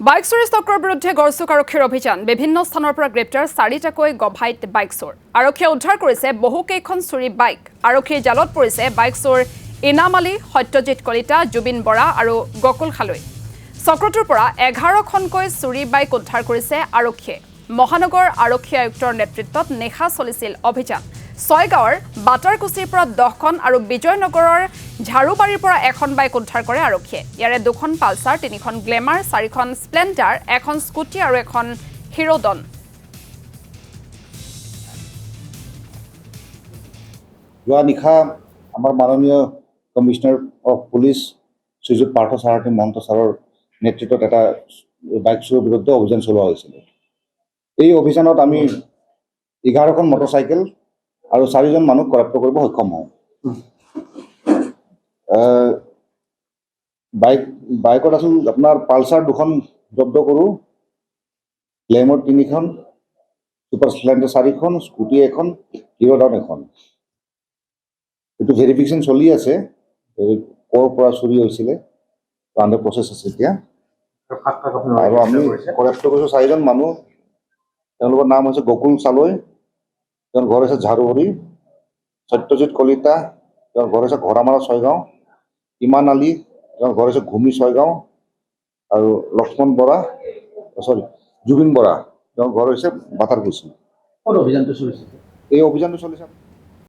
bike চুৰি চক্ৰৰ বিৰুদ্ধে গড়চুক আৰক্ষীৰ অভিযান বিভিন্ন স্থানৰ পৰা গ্ৰেপ্তাৰ 4টাকৈ গভাইত বাইক চোৰ আৰক্ষীয়ে উদ্ধাৰ কৰিছে বহুকেইখন চুৰি বাইক আৰক্ষীৰ জালত পৰিছে বাইক চোৰ ইনাম আলী সত্যজিৎ কলিতা জুবিন বৰা আৰু গকুল খালৈ চক্ৰটোৰ পৰা 11খনকৈ চুৰি বাইক উদ্ধাৰ কৰিছে আৰক্ষীয়ে মহানগৰ আৰক্ষী আয়ুক্তৰ নেতৃত্বত নেখা চলিছিল অভিযান ছয়গাঁৱৰ বাটাৰকুচিৰ পৰা 10খন আৰু বিজয়নগৰৰ ঝাৰুবাৰীৰ পৰা এখন বাইক উদ্ধাৰ কৰে আৰক্ষীয়ে ইয়াৰে 2খন পালসাৰ 3খন গ্লেমাৰ 4খন স্প্লেণ্ডাৰ এখন স্কুটি আৰু এখন হিৰোডন যোৱা নিশা আমাৰ মাননীয় কমিশনাৰ অফ পুলিচ শ্ৰীযুত পাৰ্থ সাৰথী মহন্ত ছাৰৰ নেতৃত্বত এটা বাইক চোৰৰ বিৰুদ্ধে অভিযান চলোৱা হৈছিল এই অভিযানত আমি 11খন মটৰচাইকেল আৰু 4জন মানুহ কৰাপ্ত কৰিব সক্ষম হওঁ বাইকত আছিল আপোনাৰ পালসাৰ 2খন জব্দ কৰোঁ গ্লেমাৰ 3খন সুপাৰ স্প্লেণ্ডাৰ 4খন স্কুটি এখন হিৰোডন এখন এইটো ভেৰিফিকেশ্যন চলি আছে ক'ৰ পৰা চুৰি হৈছিলে আণ্ডাৰ প্ৰচেছ আছে এতিয়া আৰু আমি কৰাপ্ত কৰিছোঁ 4জন মানুহ তেওঁলোকৰ নাম হৈছে গকুল চালৈ তেওঁৰ ঘৰ হৈছে ঝাৰুবাৰী সত্যজিৎ কলিতা তেওঁৰ ঘৰ হৈছে ঘোঁৰামাৰা ছয়গাঁও ইমান আলী তেওঁৰ ঘৰ হৈছে ঘুমি ছয়গাঁও আৰু লক্ষ্মণ বৰা জুবিন বৰা তেওঁৰ ঘৰ হৈছে বাটাৰকুচি অভিযানটো চলিছে এই অভিযানটো চলিছে